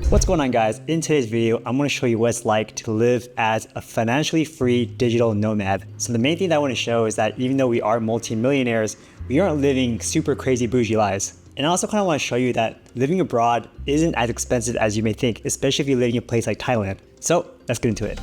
What's going on, guys? In today's video, I'm going to show you what it's like to live as a financially free digital nomad. So the main thing that I want to show is that even though we are multi-millionaires, we aren't living super crazy bougie lives. And I also kind of want to show you that living abroad isn't as expensive as you may think, especially if you're living in a place like Thailand. So let's get into it.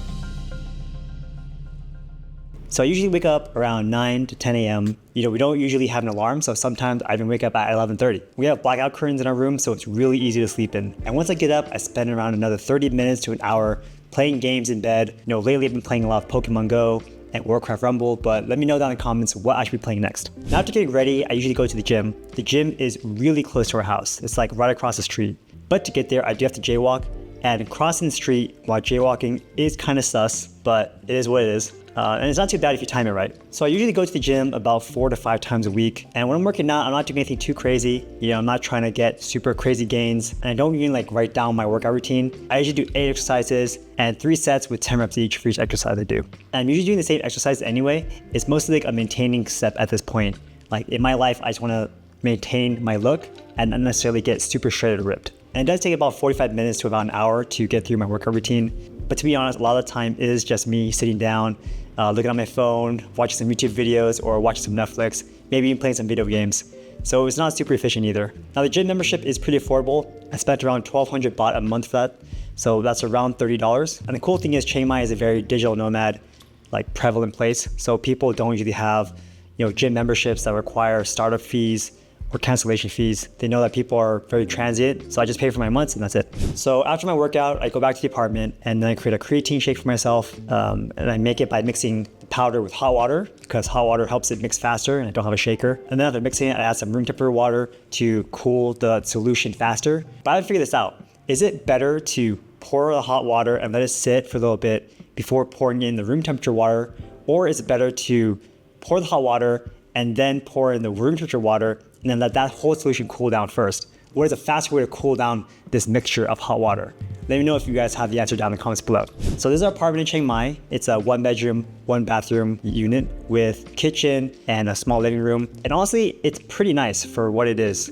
So I usually wake up around 9 to 10 a.m. We don't usually have an alarm, so sometimes I even wake up at 11:30. We have blackout curtains in our room, so it's really easy to sleep in. And once I get up, I spend around another 30 minutes to an hour playing games in bed. Lately I've been playing a lot of Pokemon Go and Warcraft Rumble, but let me know down in the comments what I should be playing next. Now after getting ready, I usually go to the gym. The gym is really close to our house. It's like right across the street. But to get there, I do have to jaywalk, and crossing the street while jaywalking is kind of sus, but it is what it is. And it's not too bad if you time it right. So I usually go to the gym about 4 to 5 times a week. And when I'm working out, I'm not doing anything too crazy. I'm not trying to get super crazy gains. And I don't even write down my workout routine. I usually do 8 exercises and 3 sets with 10 reps each for each exercise I do. And I'm usually doing the same exercise anyway. It's mostly like a maintaining step at this point. Like in my life, I just want to maintain my look and not necessarily get super shredded or ripped. And it does take about 45 minutes to about an hour to get through my workout routine. But to be honest, a lot of the time it is just me sitting down, looking at my phone, watching some YouTube videos or watching some Netflix, maybe even playing some video games. So it's not super efficient either. Now the gym membership is pretty affordable. I spent around 1,200 baht a month for that. So that's around $30. And the cool thing is Chiang Mai is a very digital nomad, prevalent place. So people don't usually have, gym memberships that require startup fees or cancellation fees. They know that people are very transient, so I just pay for my months and that's it. So after my workout, I go back to the apartment and then I create a creatine shake for myself, and I make it by mixing powder with hot water because hot water helps it mix faster and I don't have a shaker. And then after mixing it, I add some room temperature water to cool the solution faster. But I haven't figured this out. Is it better to pour the hot water and let it sit for a little bit before pouring in the room temperature water? Or is it better to pour the hot water and then pour in the room temperature water and then let that whole solution cool down first? What is a faster way to cool down this mixture of hot water? Let me know if you guys have the answer down in the comments below. So this is our apartment in Chiang Mai. It's a 1-bedroom, 1-bathroom unit with kitchen and a small living room. And honestly, it's pretty nice for what it is.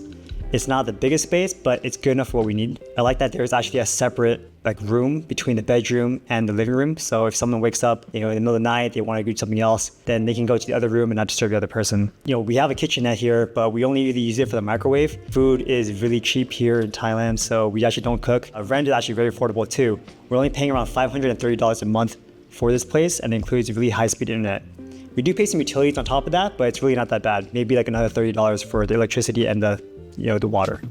It's not the biggest space, but it's good enough for what we need. I like that there's actually a separate room between the bedroom and the living room. So if someone wakes up, in the middle of the night, they want to do something else, then they can go to the other room and not disturb the other person. We have a kitchenette here, but we only really use it for the microwave. Food is really cheap here in Thailand, so we actually don't cook. Rent is actually very affordable too. We're only paying around $530 a month for this place, and it includes really high-speed internet. We do pay some utilities on top of that, but it's really not that bad. Maybe another $30 for the electricity and the water.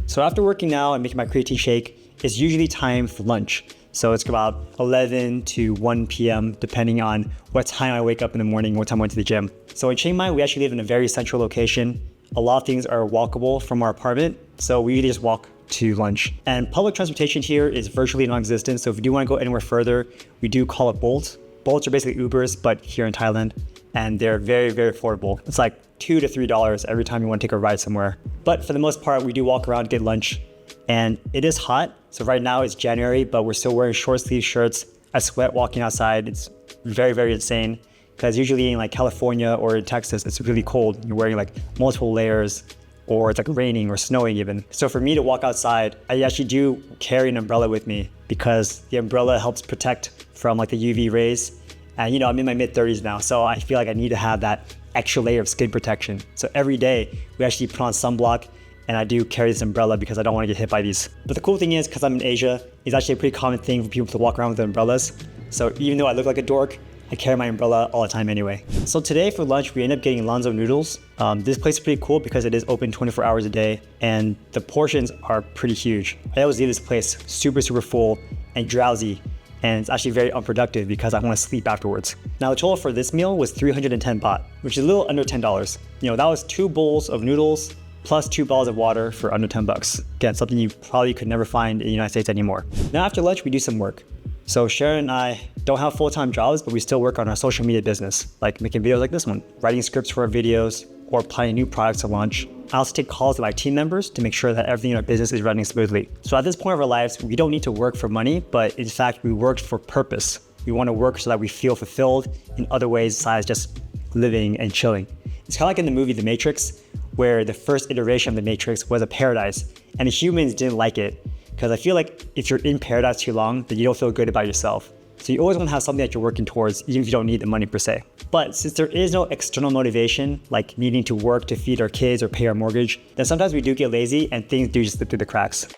So after working out and making my creatine shake, it's usually time for lunch. So it's about 11 to 1 p.m. depending on what time I wake up in the morning, what time I went to the gym. So in Chiang Mai, we actually live in a very central location. A lot of things are walkable from our apartment, so we usually just walk to lunch. And public transportation here is virtually non-existent, so if you do want to go anywhere further, we do call it Bolt. Bolts are basically Ubers, but here in Thailand, and they're very, very affordable. It's $2 to $3 every time you want to take a ride somewhere. But for the most part, we do walk around, get lunch, and it is hot. So right now it's January, but we're still wearing short sleeve shirts. I sweat walking outside. It's very, very insane because usually in California or in Texas, it's really cold. You're wearing multiple layers, or it's raining or snowing even. So for me to walk outside, I actually do carry an umbrella with me because the umbrella helps protect from the UV rays. And I'm in my mid-30s now, so I feel like I need to have that extra layer of skin protection. So every day we actually put on sunblock, and I do carry this umbrella because I don't want to get hit by these. But the cool thing is, because I'm in Asia, it's actually a pretty common thing for people to walk around with umbrellas. So even though I look like a dork, I carry my umbrella all the time anyway. So today for lunch, we end up getting Lanzo noodles. This place is pretty cool because it is open 24 hours a day and the portions are pretty huge. I always leave this place super, super full and drowsy, and it's actually very unproductive because I want to sleep afterwards. Now the total for this meal was 310 baht, which is a little under $10. That was 2 bowls of noodles plus 2 bottles of water for under 10 bucks. Again, something you probably could never find in the United States anymore. Now after lunch, we do some work. So Sharon and I don't have full-time jobs, but we still work on our social media business, like making videos like this one, writing scripts for our videos, or planning new products to launch. I also take calls with my team members to make sure that everything in our business is running smoothly. So at this point of our lives, we don't need to work for money, but in fact, we work for purpose. We want to work so that we feel fulfilled in other ways besides just living and chilling. It's kind of like in the movie The Matrix, where the first iteration of the Matrix was a paradise, and the humans didn't like it. Because I feel like if you're in paradise too long, then you don't feel good about yourself. So you always want to have something that you're working towards, even if you don't need the money per se. But since there is no external motivation, like needing to work to feed our kids or pay our mortgage, then sometimes we do get lazy and things do just slip through the cracks.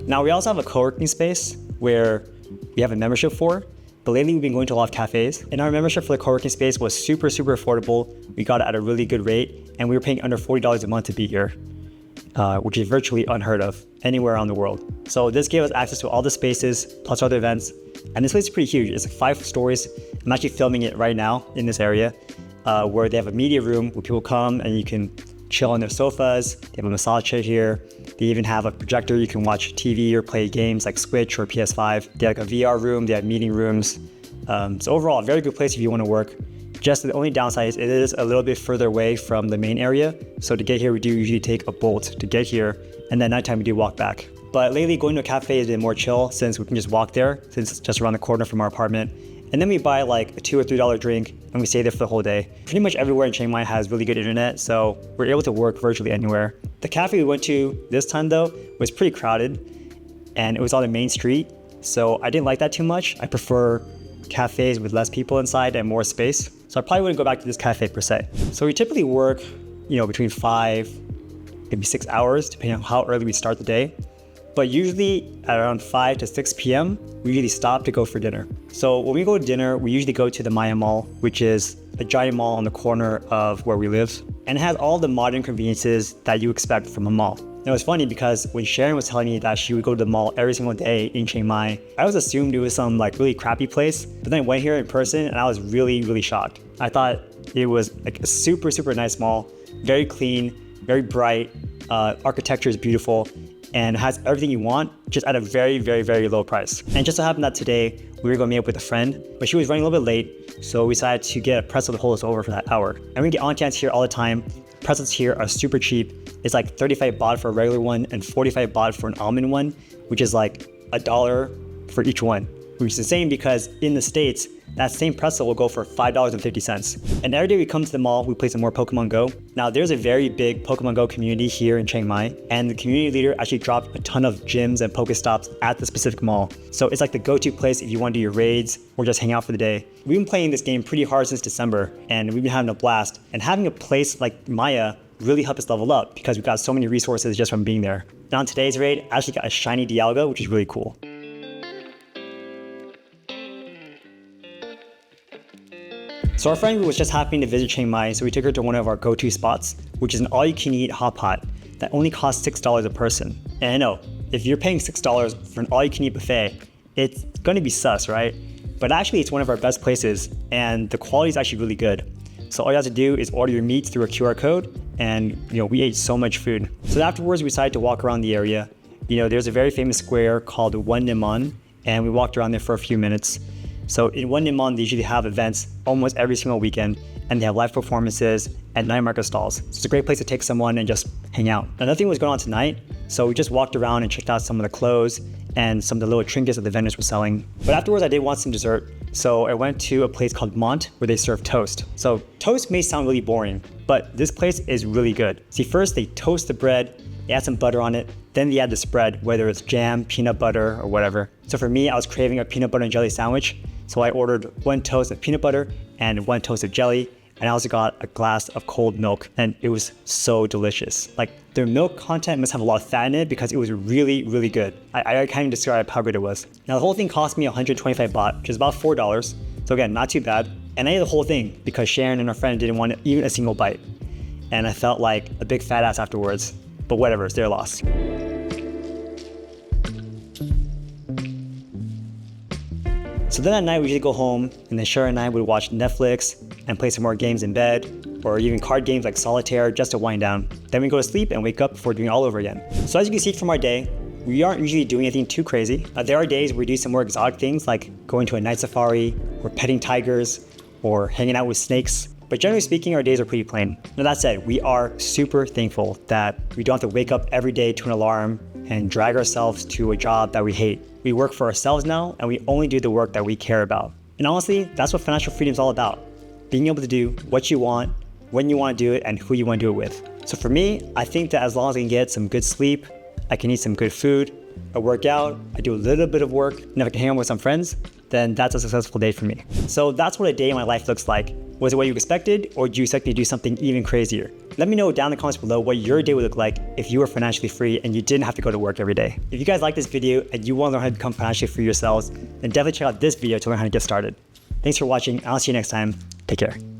Now we also have a co-working space where we have a membership for, but lately we've been going to a lot of cafes, and our membership for the co-working space was super affordable. We got it at a really good rate, and we were paying under $40 a month to be here, which is virtually unheard of anywhere around the world. So this gave us access to all the spaces, plus other events, and this place is pretty huge. It's like 5 stories. I'm actually filming it right now in this area, where they have a media room where people come and you can chill on their sofas. They have a massage chair here. They even have a projector. You can watch TV or play games like Switch or PS5. They have like a VR room. They have meeting rooms. So overall, a very good place if you want to work. Just the only downside is it is a little bit further away from the main area. So to get here, we do usually take a Bolt to get here. And then nighttime, we do walk back. But lately, going to a cafe has been more chill since we can just walk there, since it's just around the corner from our apartment. And then we buy like a $2 or $3 drink and we stay there for the whole day. Pretty much everywhere in Chiang Mai has really good internet, so we're able to work virtually anywhere. The cafe we went to this time though was pretty crowded and it was on the main street, so I didn't like that too much. I prefer cafes with less people inside and more space. So I probably wouldn't go back to this cafe per se. So we typically work, between 5, maybe 6 hours, depending on how early we start the day. But usually at around 5 to 6 p.m., we usually stop to go for dinner. So when we go to dinner, we usually go to the Maya Mall, which is a giant mall on the corner of where we live. And it has all the modern conveniences that you expect from a mall. Now it's funny because when Sharon was telling me that she would go to the mall every single day in Chiang Mai, I always assumed it was some like really crappy place. But then I went here in person and I was really shocked. I thought it was like a super nice mall, very clean, very bright, architecture is beautiful, and has everything you want, just at a very low price. And just so happened that today, we were going to meet up with a friend, but she was running a little bit late, so we decided to get a pretzel to hold us over for that hour. And we get aunties here all the time. Pretzels here are super cheap. It's like 35 baht for a regular one and 45 baht for an almond one, which is like $1 for each one, which is insane because in the States, that same pretzel will go for $5.50. And every day we come to the mall, we play some more Pokemon Go. Now there's a very big Pokemon Go community here in Chiang Mai, and the community leader actually dropped a ton of gyms and Pokestops at the specific mall. So it's like the go-to place if you want to do your raids or just hang out for the day. We've been playing this game pretty hard since December, and we've been having a blast. And having a place like Maya really helped us level up because we got so many resources just from being there. And on today's raid, I actually got a shiny Dialga, which is really cool. So our friend was just happening to visit Chiang Mai, so we took her to one of our go-to spots, which is an all-you-can-eat hot pot that only costs $6 a person. And I know, if you're paying $6 for an all-you-can-eat buffet, it's gonna be sus, right? But actually, it's one of our best places, and the quality is actually really good. So all you have to do is order your meats through a QR code, and we ate so much food. So afterwards, we decided to walk around the area. There's a very famous square called One Nimon, and we walked around there for a few minutes. So in One Nimon, they usually have events almost every single weekend, and they have live performances and night market stalls. So it's a great place to take someone and just hang out. Now, nothing was going on tonight, so we just walked around and checked out some of the clothes and some of the little trinkets that the vendors were selling. But afterwards, I did want some dessert, so I went to a place called Mont where they serve toast. So toast may sound really boring, but this place is really good. See, first they toast the bread, they add some butter on it, then they add the spread, whether it's jam, peanut butter, or whatever. So for me, I was craving a peanut butter and jelly sandwich, so I ordered 1 toast of peanut butter and 1 toast of jelly, and I also got a glass of cold milk, and it was so delicious. Like, their milk content must have a lot of fat in it because it was really good. I can't even describe how good it was. Now, the whole thing cost me 125 baht, which is about $4. So again, not too bad. And I ate the whole thing because Sharon and her friend didn't want even a single bite. And I felt like a big fat ass afterwards, but whatever, it's their loss. So then at night we usually go home, and then Sharon and I would watch Netflix and play some more games in bed, or even card games like solitaire just to wind down. Then we go to sleep and wake up before doing it all over again. So as you can see from our day, we aren't usually doing anything too crazy. There are days where we do some more exotic things like going to a night safari, or petting tigers, or hanging out with snakes. But generally speaking, our days are pretty plain. Now that said, we are super thankful that we don't have to wake up every day to an alarm and drag ourselves to a job that we hate. We work for ourselves now, and we only do the work that we care about. And honestly, that's what financial freedom is all about. Being able to do what you want, when you want to do it, and who you want to do it with. So for me, I think that as long as I can get some good sleep, I can eat some good food, I work out, I do a little bit of work, and if I can hang out with some friends, then that's a successful day for me. So that's what a day in my life looks like. Was it what you expected, or do you expect me to do something even crazier? Let me know down in the comments below what your day would look like if you were financially free and you didn't have to go to work every day. If you guys like this video and you want to learn how to become financially free yourselves, then definitely check out this video to learn how to get started. Thanks for watching, and I'll see you next time. Take care.